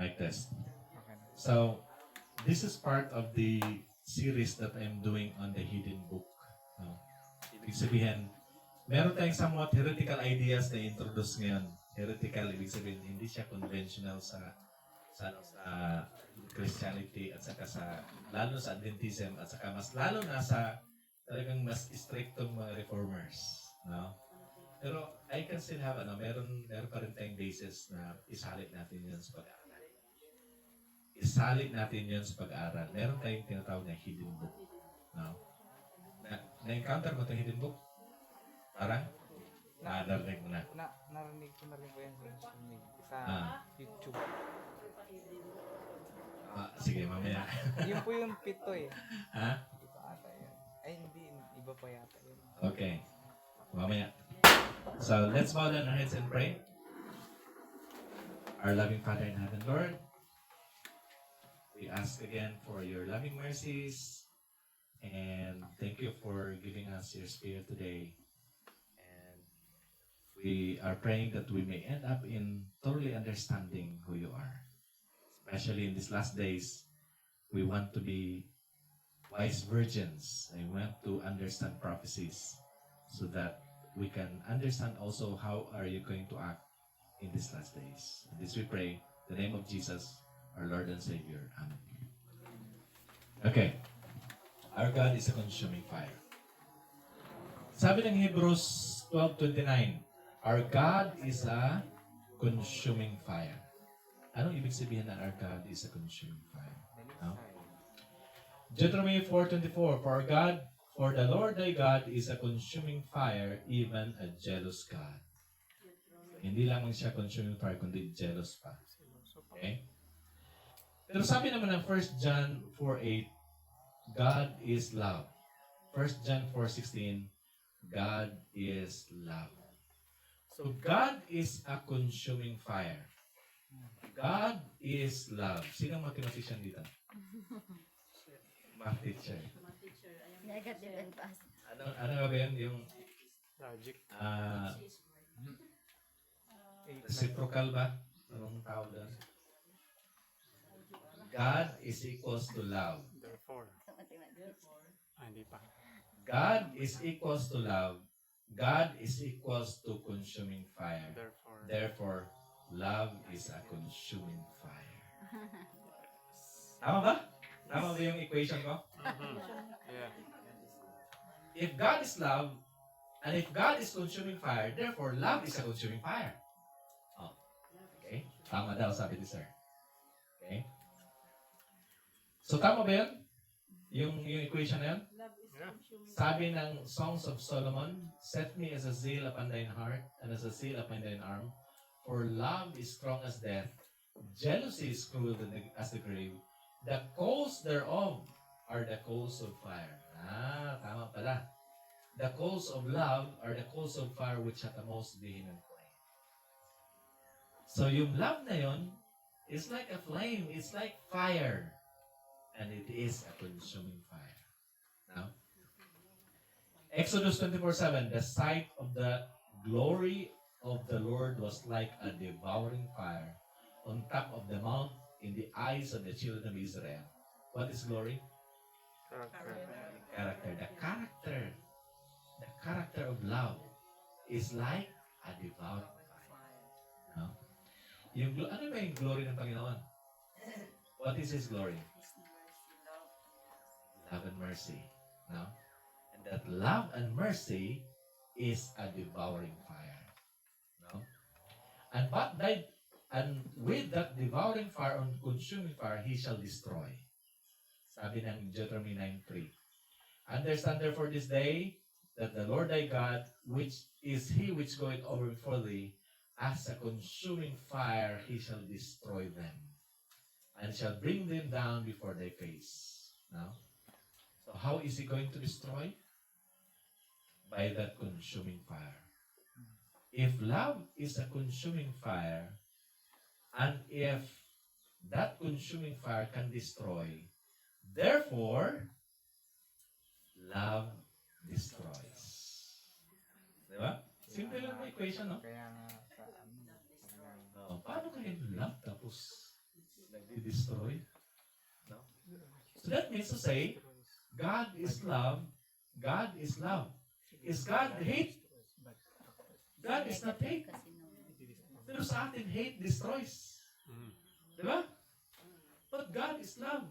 Mic test. Okay na. So, this is part of the series that I'm doing on the hidden book. No? Ibig sabihin, meron tayong somewhat heretical ideas na introduce ngayon. Heretical, ibig sabihin, hindi siya conventional sa Christianity at saka lalo sa Adventism at saka mas lalo na sa talagang mas strictong mga reformers. No? Pero I can still have, meron pa rin tayong basis na isalit natin yun sa pag-aaral. Isalit natin yun sa pag-aaral. Meron tayong tinatawag na hidden book. No? Na-encounter mo itong hidden book? Parang? Narinig mo na. Narinig ko na rin po yan sa YouTube. Sige, mamaya. Yun po yung pito eh. Ha? Pito ata yun. Ay hindi, iba pa yata yun. Okay. Mamaya. So, let's bow down our heads and pray. Our loving Father in heaven, Lord, we ask again for your loving mercies and thank you for giving us your spirit today. And we are praying that we may end up in totally understanding who you are. Especially in these last days, we want to be wise virgins and we want to understand prophecies so that we can understand also how are you going to act in these last days. And this we pray in the name of Jesus, our Lord and Savior. Amen. Okay. Our God is a consuming fire. Sabi ng Hebrews 12:29, our God is a consuming fire. Anong ibig sabihin na our God is a consuming fire? No? Deuteronomy 4:24, for the Lord thy God is a consuming fire, even a jealous God. Hindi lamang siya consuming fire, kundi jealous pa. Okay? Pero sabi naman ng 1 John 4:8, God is love. 1 John 4:16, God is love. So God is a consuming fire. God is love. Sino ang mathematician dito? Math teacher. Negative and positive. Ano ba yun? Yung Logic. reciprocal ba? Anong tawag doon? God is equals to love. Therefore. Sa mathematics. Hindi pa. God is equals to love. God is equals to consuming fire. Therefore, love is a consuming fire. Tama ba? Tama ba yung equation ko? Yeah. If God is love, and if God is consuming fire, therefore, love is a consuming fire. Oh. Okay? Tama daw, sabi ni sir. Okay? So, tama ba yun? Yung equation na yun? Sabi ng Songs of Solomon, set me as a zeal upon thine heart, and as a seal upon thine arm, for love is strong as death, jealousy is cruel as the grave, the coals thereof are the coals of fire. Tama pala. The coals of love are the coals of fire which hath the most vehement flame. So yung love na yun is like a flame, it's like fire, and it is a consuming fire. Now, Exodus 24:7, the sight of the glory of the Lord was like a devouring fire on top of the mount in the eyes of the children of Israel. What is glory? Character. The character of love is like a devouring fire. No? Ano ba yung glory ng Panginoon? What is His glory? Love and mercy. No? And that love and mercy is a devouring fire. No? And with that devouring fire and consuming fire, He shall destroy. Sabi ng Deuteronomy 9:3. Understand therefore this day that the Lord thy God, which is He which goeth over before thee, as a consuming fire, He shall destroy them, and shall bring them down before thy face. Now, so how is He going to destroy? By that consuming fire. If love is a consuming fire, and if that consuming fire can destroy, therefore, love destroys. Diba? Simple lang ang equation, no? Kaya nga sa Paano kayo love tapos destroy? No. So that means to say, God is love. God is love. Is God hate? God is not hate. Pero sa atin, hate destroys. Diba? But God is love.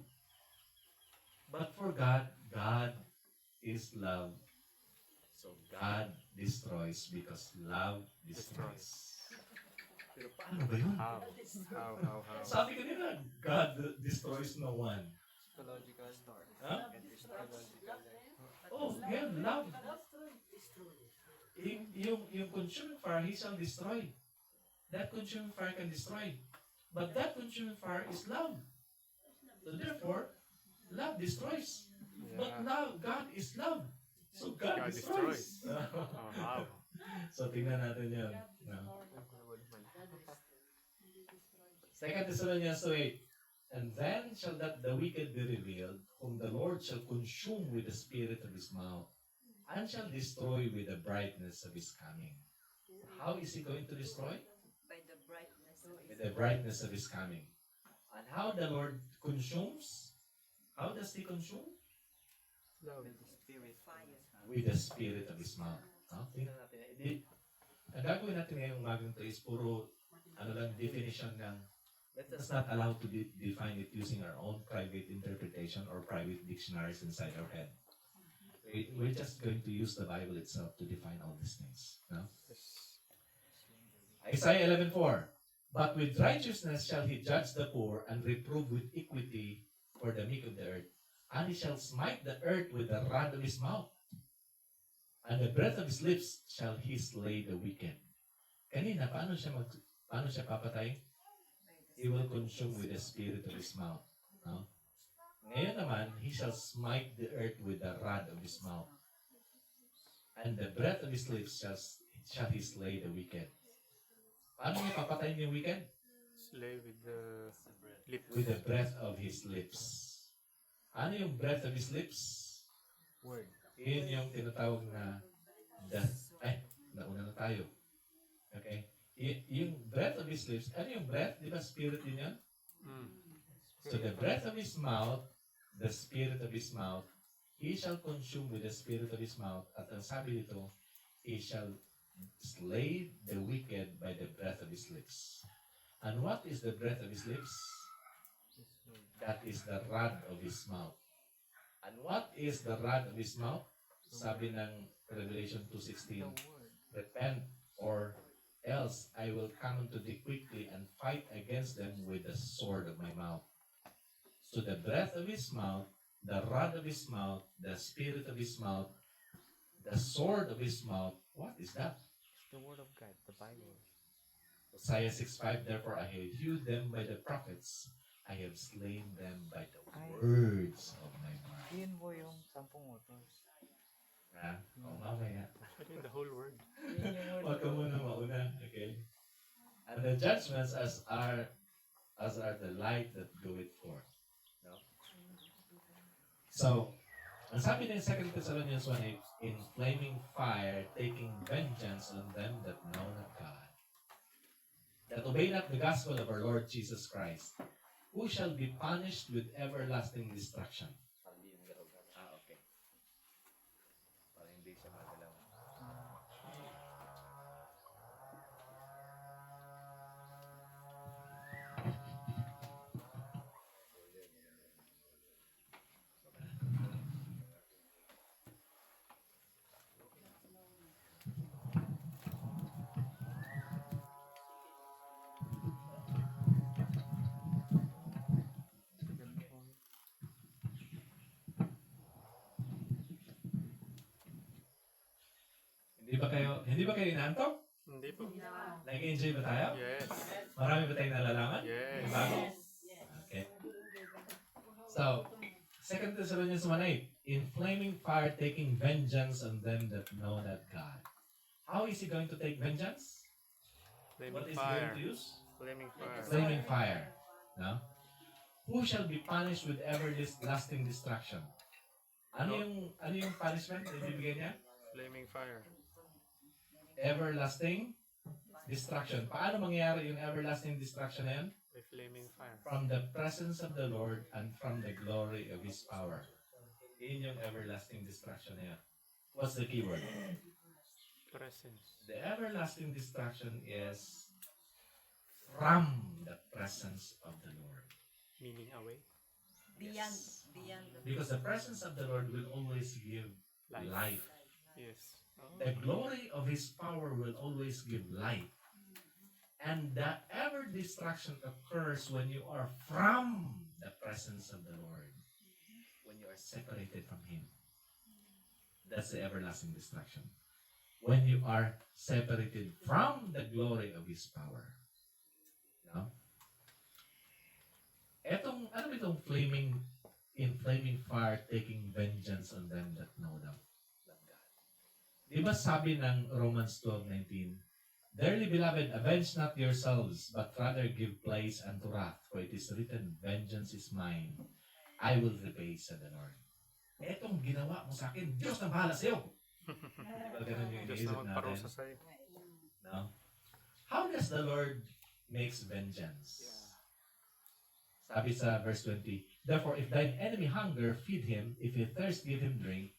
But for God, God is love. So God destroys because love destroys. Pero paano ba yun? How? Sabi kanina, God destroys no one. Psychological story. Huh? Psychological. Oh, yeah, love. Yung consuming fire, He shall destroy. That consuming fire can destroy. But that consuming fire is love. So therefore, love destroys. But love, God is love. So God destroys. Wow. So tingnan natin yan. No? 2 Thessalonians 2:8. And then shall that the wicked be revealed, whom the Lord shall consume with the spirit of his mouth, and shall destroy with the brightness of his coming. How is he going to destroy? By the brightness of With the brightness of his coming. And how the Lord consumes? How does he consume? With the spirit. fire. With the spirit of his mouth. No? Tingnan natin. Ang gagawin natin ngayong umagang ito is puro definition ng let us not allow to define it using our own private interpretation or private dictionaries inside our head. We're just going to use the Bible itself to define all these things. No? Isaiah 11:4. But with righteousness shall he judge the poor and reprove with equity for the meek of the earth. And he shall smite the earth with the rod of his mouth. And the breath of his lips shall he slay the wicked. Kanina, paano siya papatay? He will consume with the spirit of his mouth. No? Ngayon naman, he shall smite the earth with the rod of his mouth. And the breath of his lips shall he slay the wicked. Paano niya papatayin yung wicked? Slay with the lips. With the breath of his lips. Ano yung breath of his lips? Word. Yun yung tinatawag na nauna na tayo. Okay? Yung breath of his lips, ano yung breath? Di ba spirit din yan? So the breath of his mouth, the spirit of his mouth, he shall consume with the spirit of his mouth. At ang sabi dito, he shall slay the wicked by the breath of his lips. And what is the breath of his lips? That is the rod of his mouth. And what is the rod of his mouth? Sabi ng Revelation 2:16, repent or else I will come unto thee quickly and fight against them with the sword of my mouth. So the breath of his mouth, the rod of his mouth, the spirit of his mouth, the sword of his mouth, what is that? The word of God, the Bible. Hosea 6:5, therefore I have hewed them by the prophets, I have slain them by the words of my mouth. Yun po yung 10 utos. Ha? O mamaya. Actually, the whole word. Huwag ka muna mauna, okay? And the judgments as are the light that goeth forth. No? So, ang sabi ng 2 Thessalonians 1:8, in flaming fire, taking vengeance on them that know not God, that obey not the gospel of our Lord Jesus Christ, who shall be punished with everlasting destruction. Okay. Para hindi siya magalaw. Hindi ba kayo inaantok? Hindi po. Nag-enjoy ba tayo? Yes. Marami ba tayong nalalaman? Yes. Yung bago? Okay. So, 2 Thessalonians 1:8, in flaming fire taking vengeance on them that know not God. How is he going to take vengeance? What Flaming is he fire. going to use? Flaming fire. Flaming fire. No? Who shall be punished with everlasting destruction? Ano yung punishment na ibibigay niya? Flaming fire. Everlasting destruction. Paano mangyayari yung everlasting destruction na yan? By flaming fire. from the presence of the Lord and from the glory of His power. Yun yung everlasting destruction na yan. What's the keyword? Presence. The everlasting destruction is from the presence of the Lord. Meaning away. Beyond, Yes. beyond the Because the presence of the Lord will always give life. Yes. Oh. The glory of His power will always give life. And the ever destruction occurs when you are from the presence of the Lord. When you are separated from Him. That's the everlasting destruction. When you are separated from the glory of His power. No? Ano ba itong flaming fire taking vengeance on them that know them? Love God. Di ba sabi ng Romans 12:19, Dearly beloved, avenge not yourselves, but rather give place unto wrath, for it is written, Vengeance is mine, I will repay, said the Lord. Etong ginawa mo sa akin, Diyos na bahala sa'yo. Diba ganun yung Diyos iniisip na natin? magparusa sa'yo. No? How does the Lord makes vengeance? Sabi sa verse 20, Therefore, if thine enemy hunger, feed him. If he thirst, give him drink.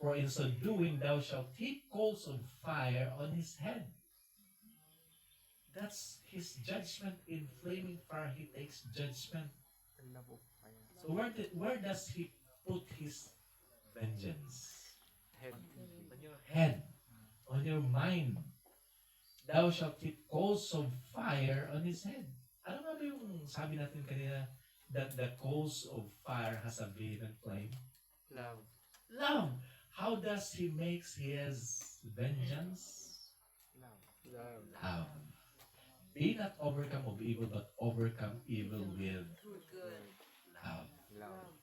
For in so doing, thou shalt heap coals of fire on his head. That's his judgment in flaming fire. He takes judgment. The love of fire. So where does he put his vengeance? Head. On your head, on your mind. Thou shalt heap coals of fire on his head. Ano nga ba yung sabi natin kanina that the coals of fire has a vehement flame? Love. Love. How does he makes his vengeance? Love. Love. Love. Be not overcome of evil, but overcome evil with good. love. Love.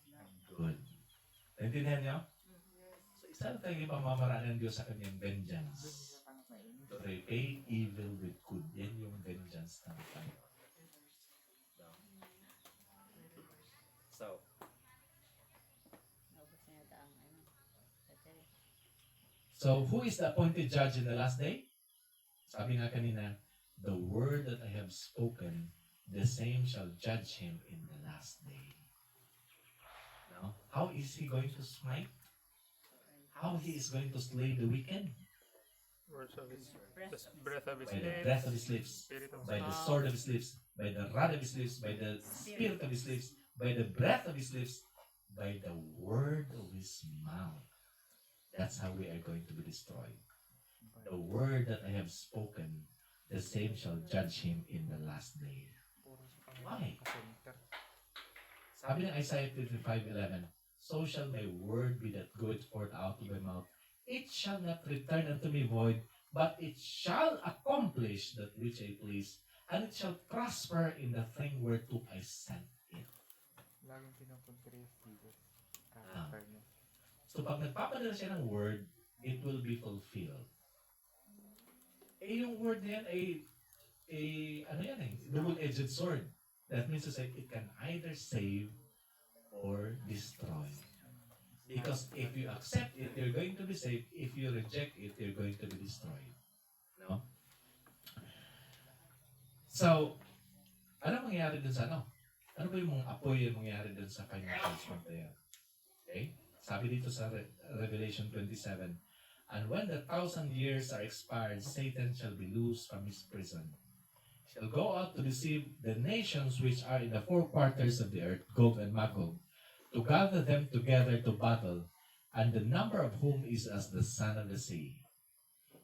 Good. Naintindihan niyo? So, isa lang tayong pamamaraan ng Diyos sa kanyang vengeance. To repay evil with good. Yan yung vengeance ng Panginoon. So, so who is the appointed judge in the last day? Sabi nga kanina, the word that I have spoken, the same shall judge him in the last day. Now, how is he going to smite? How he is going to slay the wicked? Words of his breath of his By the lips. breath of his lips, Spirit of by the mouth. sword of his lips, by the rod of his lips, by the spirit of his lips, by the breath of his lips, by the word of his mouth. That's how we are going to be destroyed. The word that I have spoken, the same shall judge him in the last day. Why? Sabi ng Isaiah 55:11, So shall my word be that goeth forth out of my mouth. It shall not return unto me void, but it shall accomplish that which I please, and it shall prosper in the thing whereto I sent it. Laging pinupunta yung Jesus. Fairness. So pag nagpapadala siya ng word, it will be fulfilled. Eh yung word na yan ano yan double-edged sword. That means to say, it can either save or destroy. Because if you accept it, you're going to be saved. If you reject it, you're going to be destroyed. No? So, ano mangyayari dun sa ano? Ano ba yung mga apoy yung mangyayari dun sa final judgment na yan? Okay? Sabi dito sa Revelation 27, And when the 1,000 years are expired, Satan shall be loosed from his prison. Shall go out to deceive the nations which are in the four quarters of the earth, Gog and Magog, to gather them together to battle, and the number of whom is as the sand of the sea.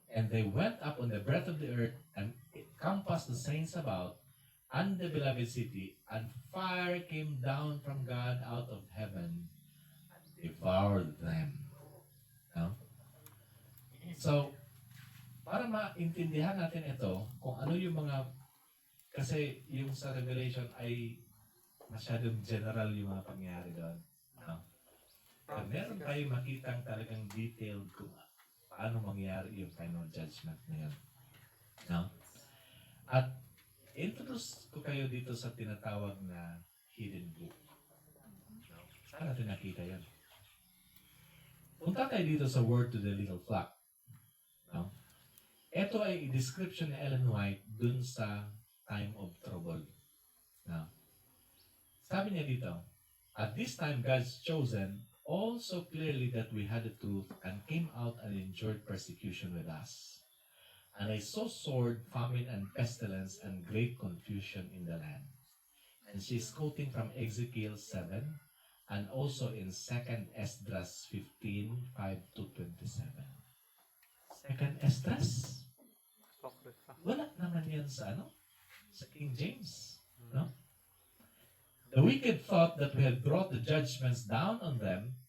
And they went up on the breadth of the earth, and it compassed the saints about, and the beloved city, and fire came down from God out of heaven, and devoured them. No? So, para maintindihan natin ito, kung ano yung mga, kasi yung sa Revelation ay masyadong general yung mga pangyayari doon. No? Pero meron tayong makitang talagang detailed kung paano mangyayari yung final judgment na yun. No? At introduce ko kayo dito sa tinatawag na hidden book. No? Saan natin nakita yan? Punta tayo dito sa Word to the Little Flock. No? Ito ay description ni Ellen White dun sa time of trouble. No. Sabi niya dito, at this time God's chosen all so clearly that we had the truth and came out and endured persecution with us. And I saw sword, famine, and pestilence, and great confusion in the land. And she's quoting from Ezekiel 7, and also in 2nd Esdras 15, 5 to 27. 2nd Esdras? Apocrypha. Wala naman yan sa sa King James. No? The wicked thought that we had brought the judgments down on them.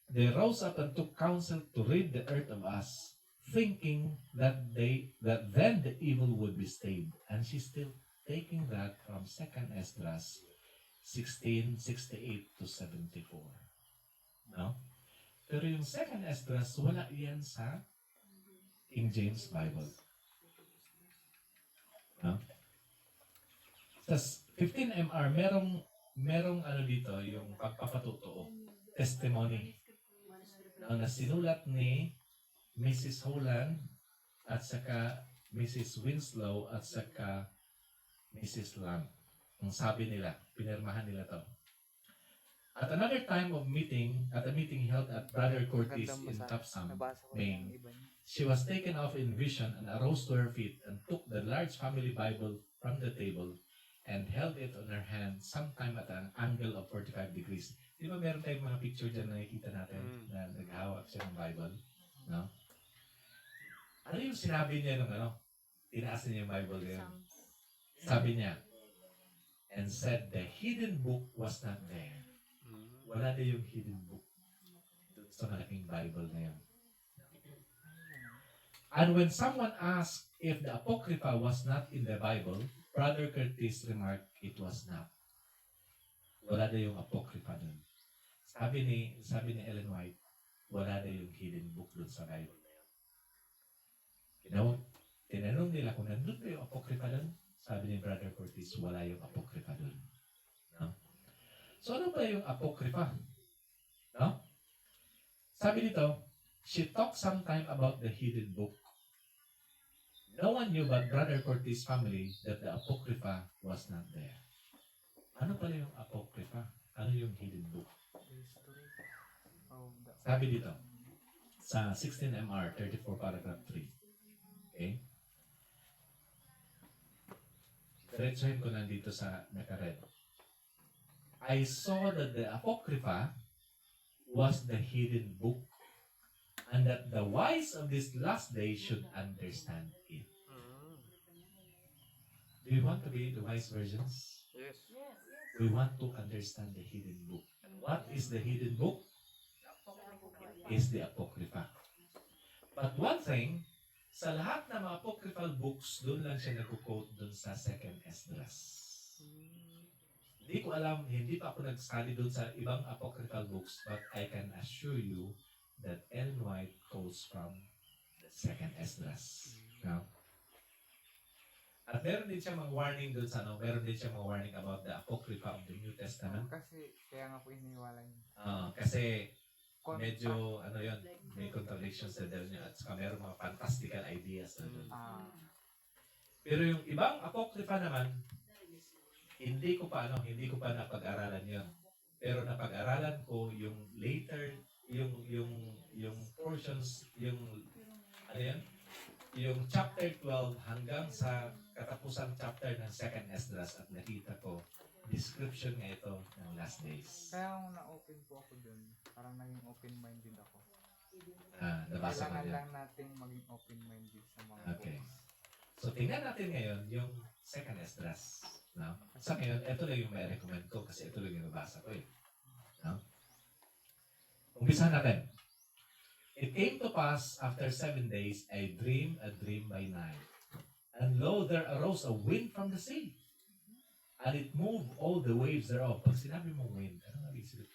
They rose up and took counsel to rid the earth of us, thinking that then the evil would be stayed. And she's still taking that from 2nd Esdras 16:68 to 74. No? Pero yung 2nd Esdras, wala yan sa King James Bible. No? Sa 15 MR, merong dito, yung pagpapatutuo, testimony, na sinulat ni Mrs. Holland at saka Mrs. Winslow at saka Mrs. Lam. Ang sabi nila, pinirmahan nila to. At another time of meeting, at a meeting held at Brother Curtis in Topsam, Nabasa ko Maine, yung iba niya. she was taken off in vision and arose to her feet and took the large family Bible from the table and held it on her hand sometime at an angle of 45 degrees. Di ba meron tayong mga picture dyan na nakikita natin na naghawak siya ng Bible? No? Ano yung sinabi niya nung tinaas niya yung Bible ngayon? Sabi niya, and said the hidden book was not there. Wala na yung hidden book dun sa malaking Bible na yun. And when someone asked if the Apocrypha was not in the Bible, Brother Curtis remarked it was not. Wala na yung Apocrypha dun. Sabi ni Ellen White, wala na yung hidden book dun sa Bible na yun. Tinanong nila kung nandun ba yung Apocrypha dun. Sabi ni Brother Curtis, wala yung Apocrypha dun. No? So ano ba yung Apocrypha? No? Sabi dito, she talked sometime about the hidden book. No one knew but Brother Curtis' family that the Apocrypha was not there. Ano pala yung Apocrypha? Ano yung hidden book? Sabi dito, sa 16 MR 34 paragraph 3. Okay? Diretsuhin ko nandito sa naka-red. I saw that the Apocrypha was the hidden book and that the wise of this last day should understand it. Do you want to be the wise virgins? Yes. We want to understand the hidden book. And what is the hidden book? Is the Apocrypha. But one thing, sa lahat ng mga apocryphal books, doon lang siya nag-quote doon sa 2nd Esdras. Hindi ko alam, hindi pa ako nag-study doon sa ibang apocryphal books, but I can assure you that Ellen White quotes from the 2nd Esdras. No? At meron din siya mga warning doon sa meron din siya mga warning about the Apocrypha of the New Testament. Kasi, kaya nga po iniwala niya. Kasi medyo, yun, may contradictions na doon niya at saka meron mga fantastical ideas na doon. Pero yung ibang Apocrypha naman, hindi ko pa napag-aralan yun. Pero napag-aralan ko yung later, yung portions, yung chapter 12 hanggang sa katapusan chapter ng 2nd Esdras at nakita ko description nga ito ng last days. Kaya kung na-open po ako dun, parang naging open-minded ako. Nabasa ko Kailangan yan. lang natin maging open-minded sa mga Okay. books. So, tingnan natin ngayon yung 2nd Esdras. No? Sa ngayon, ito lang yung may recommend ko kasi ito lang yung nabasa ko eh. No? Umpisa natin. It came to pass after 7 days, I dreamed a dream by night. And lo, there arose a wind from the sea. And it moved all the waves thereof. Pag sinabi mong wind, ano nga ibig sabihin?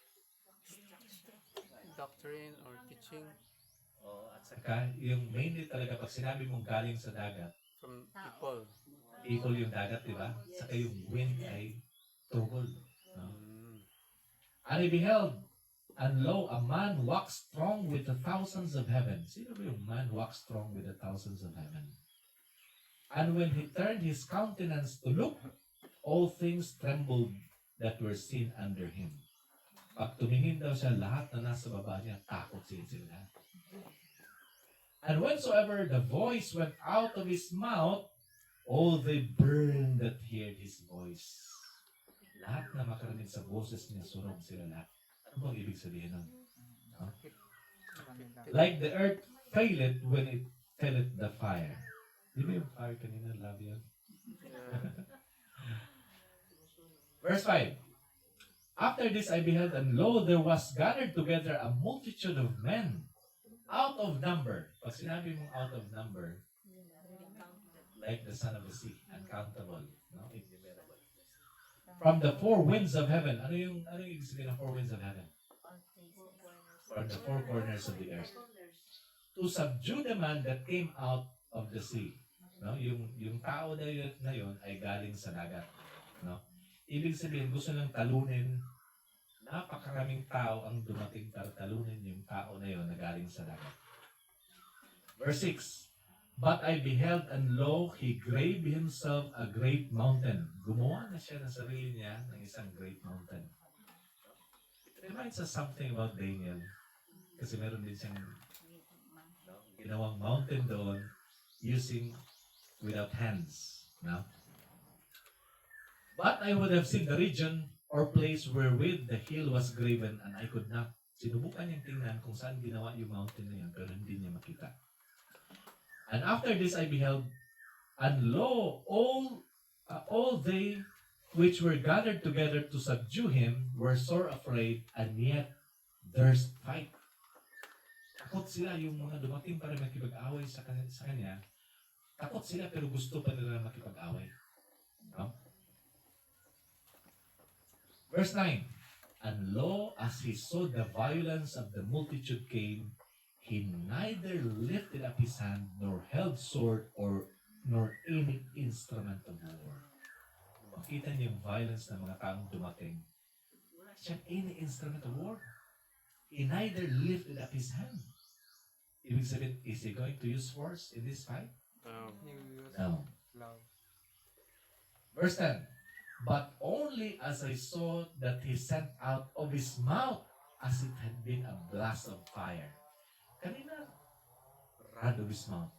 Doctrine or teaching At saka, yung mainly talaga, pag sinabi mong galing sa dagat, from people. equal yung dagat, di ba? Saka yung wind ay trouble. No? And I beheld, and lo, a man waxed strong with the thousands of heaven. Sino ba yung man waxed strong with the thousands of heaven? And when he turned his countenance to look, all things trembled that were seen under him. Pag tumingin daw siya, lahat na nasa baba niya, takot sila. And whensoever the voice went out of his mouth, all they burned that heard his voice. Lahat na makarinig sa boses niya, sunog sila lahat. Ano bang ibig sabihin nun? No? Like the earth failed when it felt the fire. Di ba yung fire kanina? Love yun. Verse 5. After this I beheld, and lo, there was gathered together a multitude of men, out of number. Pag sinabi mong out of number, like the son of the sea, uncountable, no? Innumerable. From the four winds of heaven. Ano yung ibig sabihin ng four winds of heaven? From the four corners of the earth. To subdue the man that came out of the sea. No? Yung tao na yun ay galing sa dagat. No? Ibig sabihin, gusto nang talunin, napakaraming tao ang dumating para talunin yung tao na yun na galing sa dagat. Verse 6. But I beheld, and lo, he graved himself a great mountain. Gumawa na siya ng sarili niya ng isang great mountain. It reminds us something about Daniel. Kasi meron din siyang ginawang mountain doon using without hands. No? But I would have seen the region or place wherewith the hill was graven, and I could not. Sinubukan niyang tingnan kung saan ginawa yung mountain na yun, pero hindi niya makita. And after this I beheld, and lo, all they which were gathered together to subdue him were sore afraid, and yet durst fight. Takot sila yung mga dumating para makipag-away sa kanya. Takot sila pero gusto pa nila makipag-away. No? Verse 9. And lo, as he saw the violence of the multitude came, he neither lifted up his hand, nor held sword, nor any instrument of war. Makita niyo yung violence ng mga taong dumating. Wala siyang any instrument of war. He neither lifted up his hand. Ibig sabihin, is he going to use force in this fight? No. Verse 10. But only as I saw that he sent out of his mouth as it had been a blast of fire. Kanina, rod of his mouth.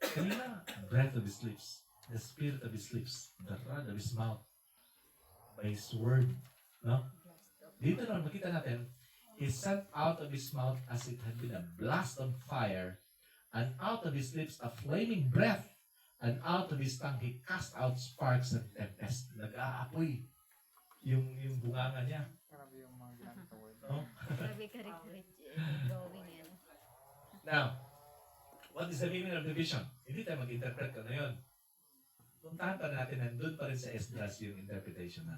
Kanina, breath of his lips. The spirit of his lips. The rod of his mouth. By his word. No? Dito naman, makita natin, he sent out of his mouth as it had been a blast of fire, and out of his lips a flaming breath, and out of his tongue he cast out sparks and tempest. Nag-aapoy yung bunganga niya. Grabe yung mga ginamit na word. No? Grabe ka rin drawing yan. Now, what is the meaning of the vision? Hindi tayo mag-interpret ko na yun. Puntahan pa natin, nandun pa rin sa Esdras yung interpretation na.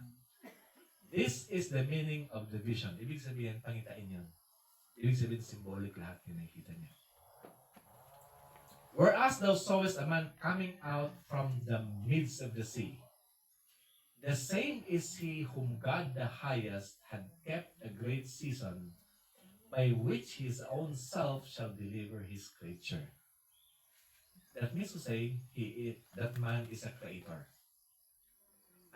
This is the meaning of the vision. Ibig sabihin, pangitain yun. Ibig sabihin, symbolic lahat yung nakikita niya. Whereas thou sawest a man coming out from the midst of the sea, the same is he whom God the highest had kept a great season, by which his own self shall deliver his creature. That means to say, that man is a creator.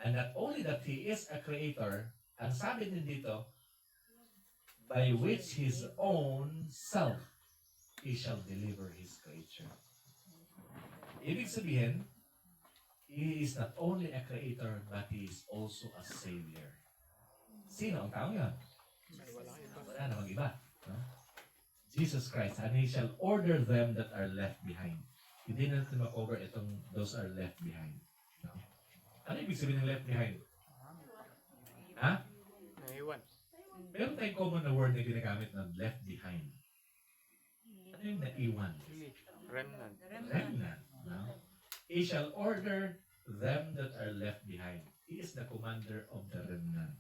And not only that he is a creator, ang sabi din dito, by which his own self he shall deliver his creature. Ibig sabihin, he is not only a creator, but he is also a savior. Sino ang tao yan? Wala namang iba. No? Jesus Christ, and he shall order them that are left behind. Hindi na natin ma-cover itong those are left behind. No? Ano ibig sabihin ng left behind? Ha? Naiwan. Meron tayong common na word na ginagamit ng left behind. Ano yung naiwan? Remnant. Remnant. No? He shall order them that are left behind. He is the commander of the remnant.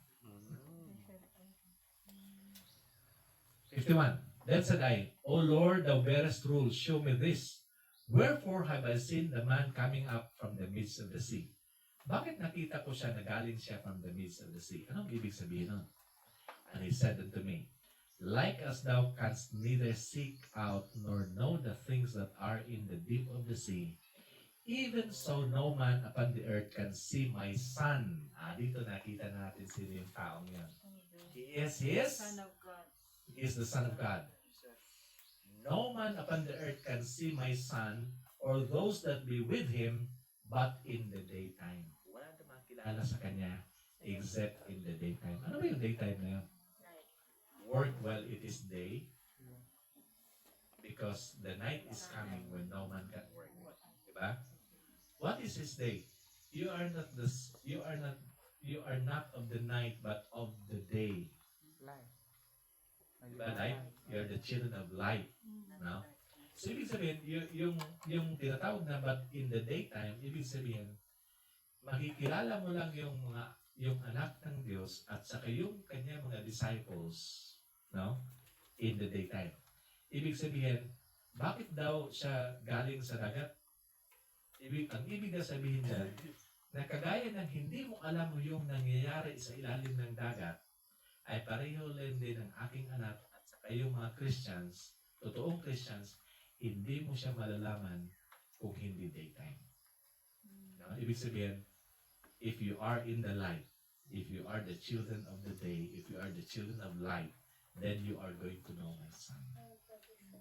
51. Then said I, O Lord, thou bearest rule, show me this. Wherefore have I seen the man coming up from the midst of the sea? Bakit nakita ko siya na galing siya from the midst of the sea? Anong ibig sabihin nun? And he said unto me, like as thou canst neither seek out nor know the things that are in the deep of the sea, Even so, no man upon the earth can see my son. Dito nakita natin sino yung taong yan. He is his, he is the Son of God. No man upon the earth can see my son or those that be with him, but in the daytime. Wala namang kilala sa kanya except in the daytime. Ano ba yung daytime na yun? Work while it is day, because the night is coming when no man can work. Diba? What is his day? You are not of the night, but of the day. Life. Diba, light? You're the children of light. No? So, ibig sabihin, yung tinatawag na but in the daytime, ibig sabihin, makikilala mo lang yung anak ng Diyos at saka yung kanya mga disciples, no? In the daytime. Ibig sabihin, bakit daw siya galing sa dagat? Ang ibig na sabihin dyan, na kagaya ng hindi mo alam yung nangyayari sa ilalim ng dagat, ay pareho lang din ang aking anak at saka yung mga Christians, totoong Christians, hindi mo siya malalaman kung hindi daytime. No? Ibig sabihin, if you are in the light, if you are the children of the day, if you are the children of light, then you are going to know my son.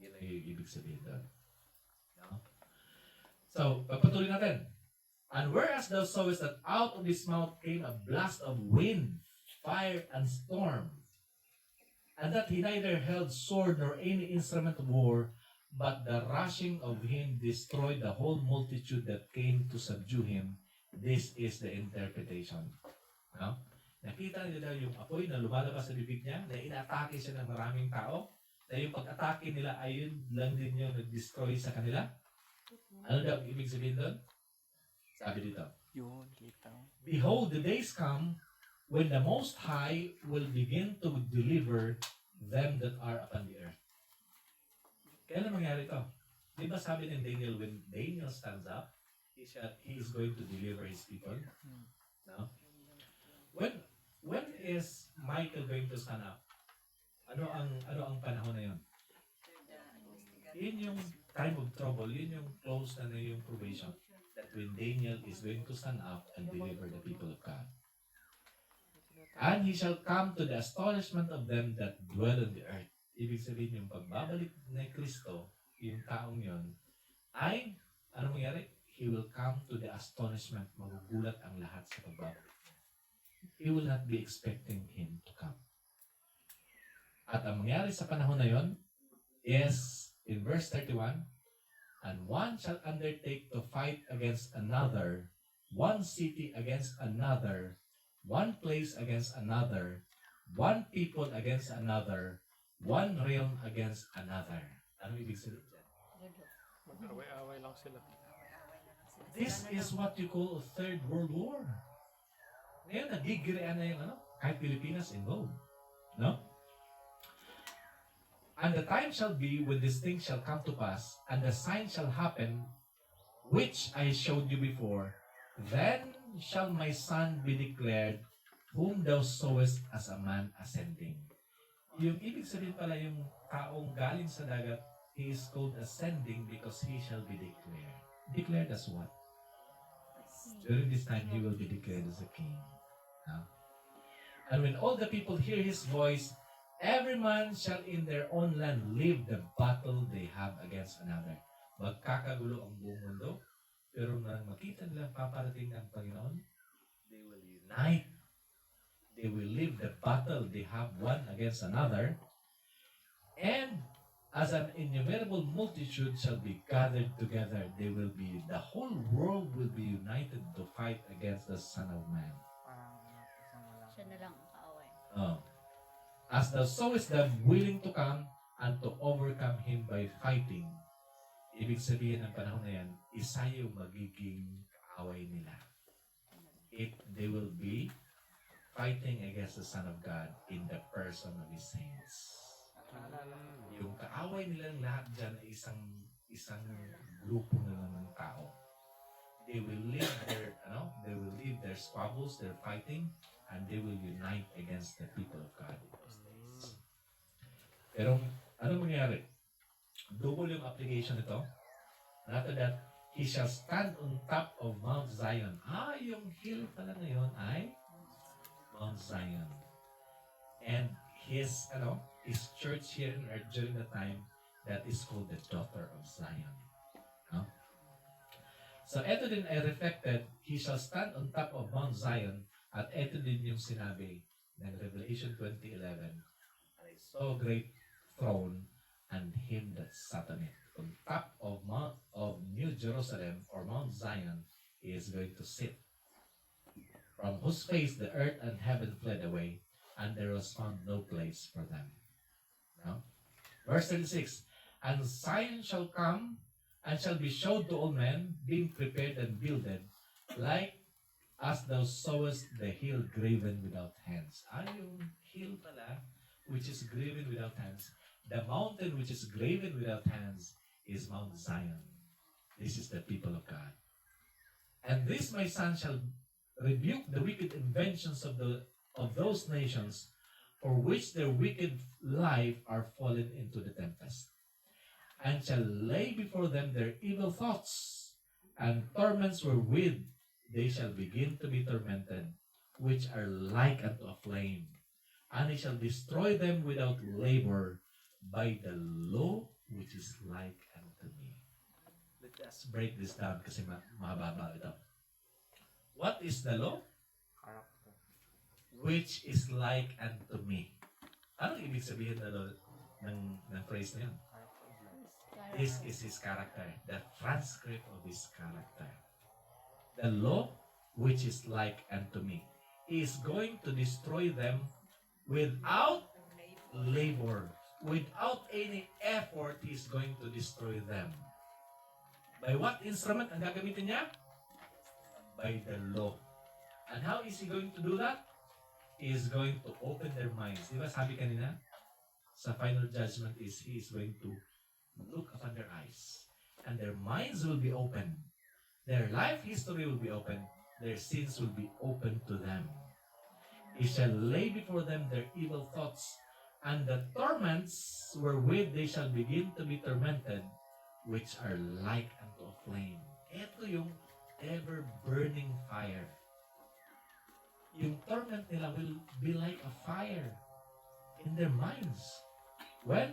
Yan ang ibig sabihin doon. No? So, pagpatuloy natin. And whereas thou sawest that out of his mouth came a blast of wind, fire, and storm, and that he neither held sword nor any instrument of war, but the rushing of him destroyed the whole multitude that came to subdue him. This is the interpretation. No? Nakita nila yung apoy na lumalabas sa bibig niya, na inaatake siya ng maraming tao, na yung pag-atake nila ay yun lang din yung nag-destroy sa kanila. Ano daw ibig sabihin doon? Sabi dito, Yun, kita. behold, the days come when the Most High will begin to deliver them that are upon the earth. Kailan mangyari ito? Di ba sabi ng Daniel, when Daniel stands up, he is going to deliver his people? No? When is Michael going to stand up? Ano ang panahon na yun? Yun yung time of trouble, yun yung close na yung probation. That when Daniel is going to stand up and deliver the people of God. And he shall come to the astonishment of them that dwell on the earth. Ibig sabihin yung pagbabalik ni Kristo, yung taong yon, ay, ano mangyari? He will come to the astonishment. Magugulat ang lahat sa pagbabalik. He will not be expecting him to come. At ang mangyari sa panahon na yon is, in verse 31, and one shall undertake to fight against another, one city against another, one place against another, one people against another, one realm against another. Ano ibig sabihin dyan? Mag-away-away lang sila. This is what you call a Third World War. Ngayon, nagigirian na yung kahit Pilipinas involved. No? And the time shall be when this thing shall come to pass, and the sign shall happen, which I showed you before. Then shall my son be declared, whom thou sawest as a man ascending. Yung ibig sabihin pala yung taong galing sa dagat, he is called ascending because he shall be declared. Declared as what? During this time, he will be declared as a king. Huh? And when all the people hear his voice, every man shall in their own land live the battle they have against another. Magkakagulo ang buong mundo, pero nang makita nila paparating ng Panginoon, they will unite. They will live the battle they have one against another. And as an innumerable multitude shall be gathered together, the whole world will be united to fight against the Son of Man. Parang isang lang. Siya na lang ang kaaway. As thou sawest them willing to come and to overcome him by fighting. Ibig sabihin ng panahon na yan, isa yung magiging kaaway nila. They will be fighting against the Son of God in the person of His saints. Yung kaaway nilang lahat dyan ay isang grupo na ng tao. They will leave their squabbles, their fighting, and they will unite against the people of God. Pero ano mangyari? Double yung application nito. Not that He shall stand on top of Mount Zion. Yung hill pala na yun ay Mount Zion. And his church here on earth during the time that is called the daughter of Zion. No? So, eto din ay reflected, he shall stand on top of Mount Zion, at eto din yung sinabi ng Revelation 20:11, and I saw a great throne and him that sat on it. On top of New Jerusalem or Mount Zion, he is going to sit, from whose face the earth and heaven fled away, and there was found no place for them. No? Verse 36, and Zion shall come and shall be showed to all men, being prepared and builded, like as thou sawest the hill graven without hands. Yung hill pala, which is graven without hands, the mountain which is graven without hands is Mount Zion. This is the people of God. And this my son shall rebuke the wicked inventions of those nations, for which their wicked life are fallen into the tempest, and shall lay before them their evil thoughts, and torments wherewith they shall begin to be tormented, which are like unto a flame. And he shall destroy them without labor by the law which is like unto me. Let us break this down kasi mahaba ito. What is the law? Character. Which is like unto me. Anong ibig sabihin ng phrase na yun? This is his character. The transcript of his character. The law which is like unto me. He is going to destroy them without labor. Without any effort, he is going to destroy them. By what instrument ang gagamitin niya? By the law. And how is he going to do that? He is going to open their minds. Di ba sabi kanina? Sa final judgment is he is going to look upon their eyes. And their minds will be open. Their life history will be open. Their sins will be open to them. He shall lay before them their evil thoughts, and the torments wherewith they shall begin to be tormented, which are like unto a flame. Ito yung ever-burning fire. Yung torment nila will be like a fire in their minds when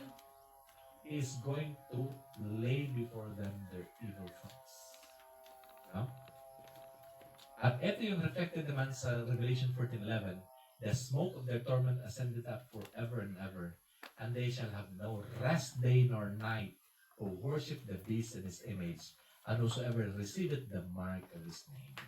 he is going to lay before them their evil thoughts. No? At ito yung reflected naman sa Revelation 14:11, the smoke of their torment ascended up forever and ever, and they shall have no rest day nor night, who worship the beast and his image, and whosoever receiveth the mark of his name.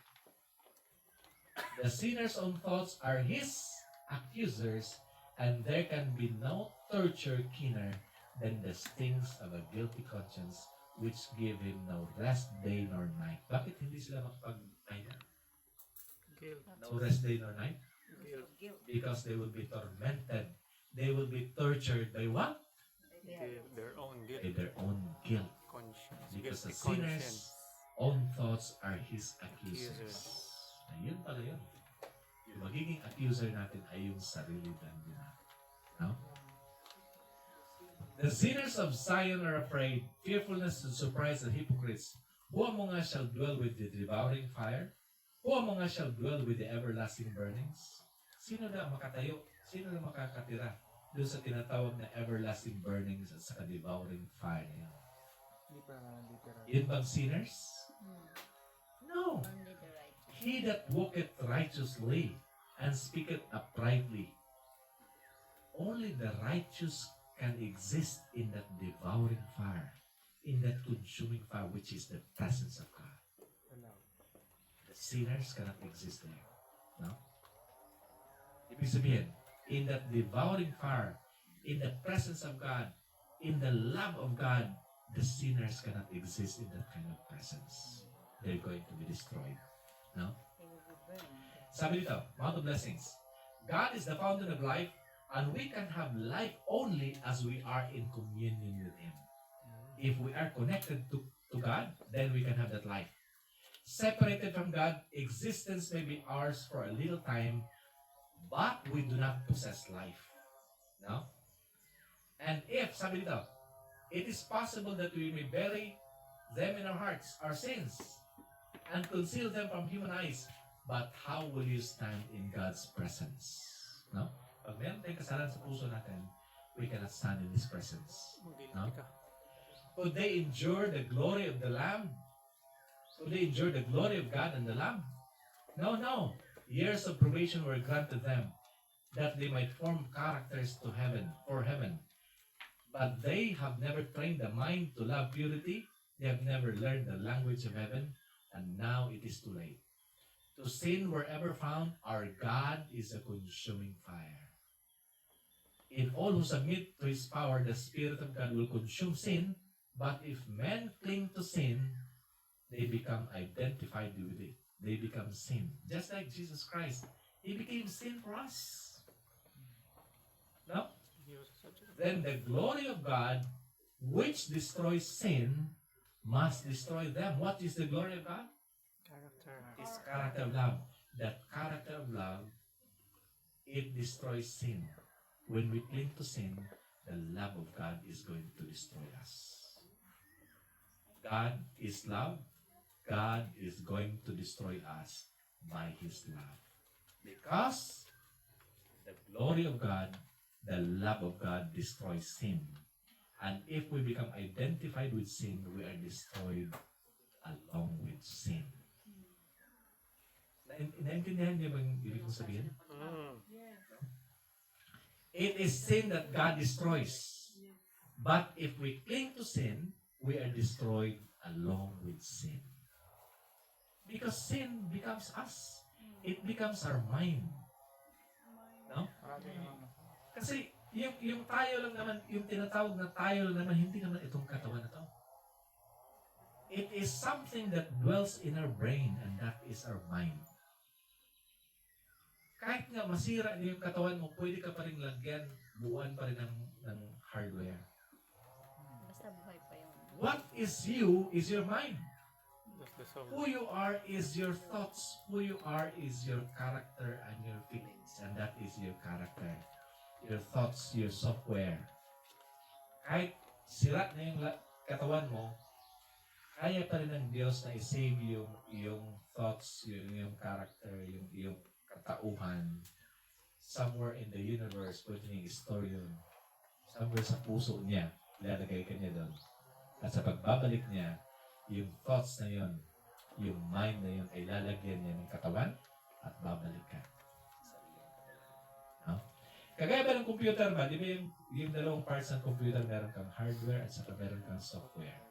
The sinner's own thoughts are his accusers, and there can be no torture keener than the stings of a guilty conscience, which give him no rest day nor night. Bakit hindi sila makapag-pahinga? Guilt. No rest day nor night? Guilt. Because they will be tormented. They will be tortured by what? Their own guilt. By their own guilt. Conscience. Because the Guilty sinner's conscience. own thoughts are his accusers. Accusers. Ayun pala yun. Yung magiging accuser natin ay yung sarili natin. No? The sinners of Zion are afraid, fearfulness and surprise the hypocrites. Who among us shall dwell with the devouring fire? Who among us shall dwell with the everlasting burnings? Sino na makatayo? Sino na makakatira doon sa tinatawag na everlasting burnings at sa devouring fire na yan? Hindi pa naman literal. Yun bang sinners? No. Only the righteous. He that walketh righteously and speaketh uprightly. Only the righteous can exist in that devouring fire, in that consuming fire, which is the presence of God. The sinners cannot exist there. No? Ibig sabihin, in that devouring fire, in the presence of God, in the love of God, the sinners cannot exist in that kind of presence. They're going to be destroyed. No? They will be burned. Sabi dito, Mount of Blessings, God is the fountain of life, and we can have life only as we are in communion with Him. If we are connected to God, then we can have that life. Separated from God, existence may be ours for a little time, but we do not possess life. No? And if, sabi dito, it is possible that we may bury them in our hearts, our sins, and conceal them from human eyes. But how will you stand in God's presence? No? Pag meron tayong kasalanan sa puso natin, we cannot stand in His presence. Guilty No? ka. Could they endure the glory of the Lamb? Could they endure the glory of God and the Lamb? No, no. Years of probation were granted them that they might form characters to heaven, for heaven. But they have never trained the mind to love purity. They have never learned the language of heaven, and now it is too late. To sin wherever found, our God is a consuming fire. In all who submit to His power, the Spirit of God will consume sin, but if men cling to sin, they become identified with it. They become sin. Just like Jesus Christ, He became sin for us. No? He was such a Then the glory of God, which destroys sin, must destroy them. What is the glory of God? character. It's character of love. That character of love, it destroys sin. When we cling to sin, the love of God is going to destroy us. God is love. God is going to destroy us by His love. Because the glory of God, the love of God destroys sin. And if we become identified with sin, we are destroyed along with sin. Naintindihan niyo bang ibig kong sabihin? It is sin that God destroys. But if we cling to sin, we are destroyed along with sin. Because sin becomes us. It becomes our mind. No? Kasi yung tayo lang naman, yung tinatawag na tayo lang naman, hindi naman itong katawan na to. It is something that dwells in our brain, and that is our mind. Kahit nga masira niyo yung katawan mo, pwede ka pa rin lagyan, buuan pa rin ng hardware. Basta buhay pa yung... What is you is your mind. That's the soul. Who you are is your thoughts. Who you are is your character and your feelings. And that is your character. Your thoughts, your software. Kahit sira na yung katawan mo, kaya pa rin ng Diyos na i-save yung thoughts, yung character, yung katauhan. Somewhere in the universe, pwede niyang i-store yun. Somewhere sa puso niya, ilalagay ka niya doon. At sa pagbabalik niya, yung thoughts na yun, yung mind na yun, ay lalagyan niya ng katawan at babalik ka. No? Kagaya ba ng computer ba? Di ba yung dalawang parts ng computer, meron kang hardware at saka meron kang software.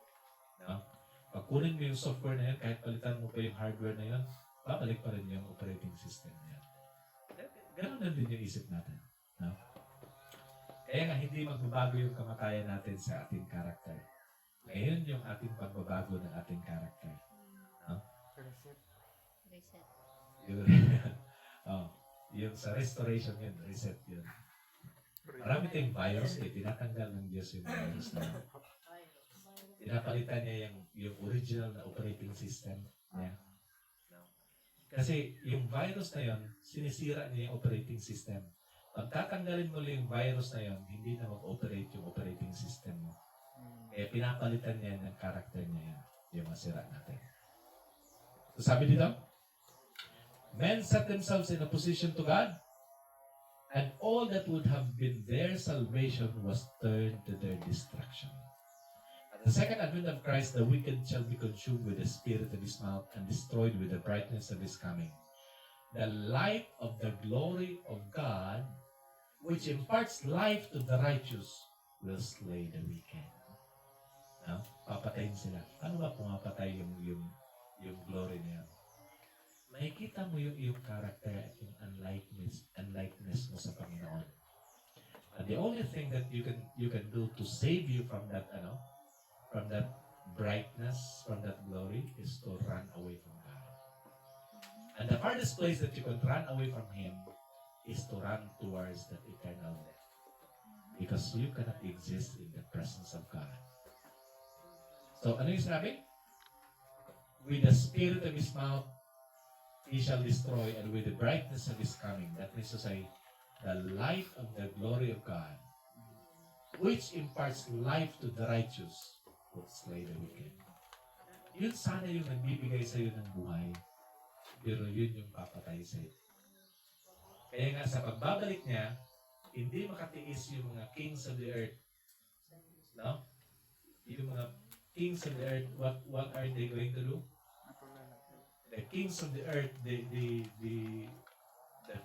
No? Pag kunin mo yung software na yun, kahit palitan mo pa yung hardware na yun, babalik pa rin yung operating system na yan. Ganun na din yung isip natin. No? Kaya nga hindi magbabago yung kamatayan natin sa ating karakter. Ngayon yung ating pagbabago ng ating karakter. No? Reset. Yung, yung sa restoration yun, reset yun. Marami tayong virus, tinatanggal ng Diyos yung virus na yun. Pinapalitan niya yung original na operating system niya. Kasi yung virus na yun, sinisira niya yung operating system. Pag tatanggalin mo lang yung virus na yun, hindi na mag-operate yung operating system mo. Kaya pinapalitan niya ng character niya yan, yung masira natin. So sabi dito, men set themselves in opposition to God, and all that would have been their salvation was turned to their destruction. At the second advent of Christ, the wicked shall be consumed with the spirit of his mouth and destroyed with the brightness of his coming. The light of the glory of God, which imparts life to the righteous, will slay the wicked. No? Papatayin sila. Ano ba pumapatay yung glory niya? Makikita mo yung iyong character at yung unlikeness mo sa Panginoon. And the only thing that you can do to save you from that brightness, from that glory, is to run away from God. And the farthest place that you can run away from Him is to run towards that eternal death. Because you cannot exist in the presence of God. So, ano yung sinabi? With the spirit of His mouth, He shall destroy, and with the brightness of His coming, that means to say, the light of the glory of God, which imparts life to the righteous, will slay the wicked. Yun sana yung nagbibigay sa'yo ng buhay. Pero yun yung papatay sa'yo. Kaya nga sa pagbabalik niya, hindi makatiis yung mga kings of the earth. No? Yung mga kings of the earth, what are they going to do? The kings of the earth, the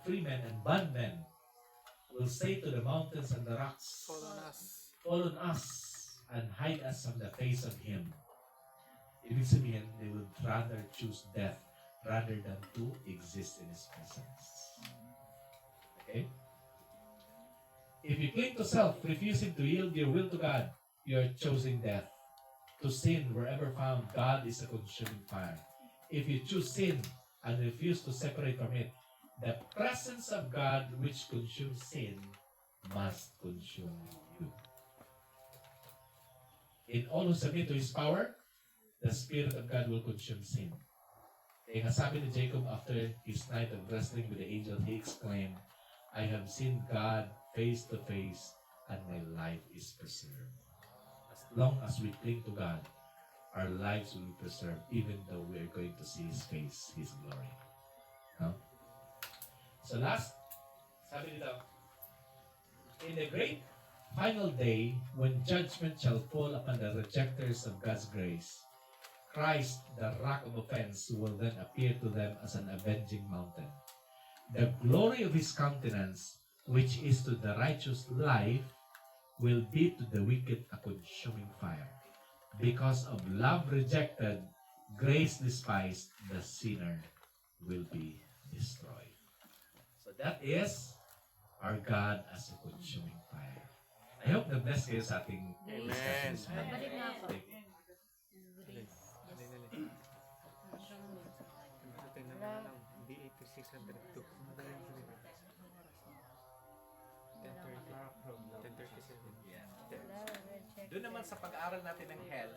freemen and bondmen will say to the mountains and the rocks, fall on us and hide us from the face of him. Ibig sabihin, they would rather choose death rather than to exist in his presence. Okay? If you cling to self, refusing to yield your will to God, you are choosing death. To sin, wherever found, God is a consuming fire. If you choose sin and refuse to separate from it, the presence of God which consumes sin must consume you. In all who submit to His power, the Spirit of God will consume sin. Kaya nga sabi ni Jacob after his night of wrestling with the angel, he exclaimed, I have seen God face to face and my life is preserved. As long as we cling to God, our lives will be preserved even though we are going to see His face, His glory. No? So last, sabi dito, in the great final day, when judgment shall fall upon the rejectors of God's grace, Christ, the rock of offense, will then appear to them as an avenging mountain. The glory of His countenance, which is to the righteous life, will be to the wicked a consuming fire. Because of love rejected, grace despised, the sinner will be destroyed. So that is our God as a consuming fire. I hope na-bless kayo sa ating discussion this morning. Balik na ako. Thank you. Grace. Dali, dali. Tingnan mo lang. B8602. 10:37. Yeah. Doon Doon naman sa pag-aaral natin ng hell,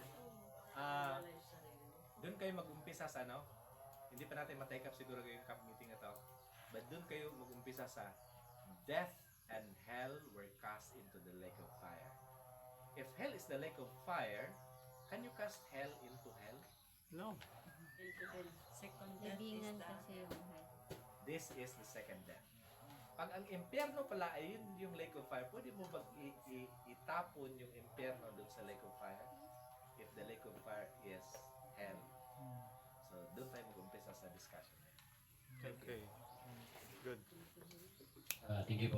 doon kayo mag-umpisa sa ano, hindi pa natin ma-take up siguro yung camp meeting na to, but doon kayo mag-umpisa sa death and hell were cast into the lake of fire. If hell is the lake of fire, can you cast hell into hell? No. Libingan kasi yung head. This is the second death. Pag ang impyerno pala ay yun yung lake of fire, pwede mo bang itapon yung impyerno doon sa lake of fire? If the lake of fire is hell. So, doon tayo mag-umpisa sa discussion. Okay. Good. Thank you po.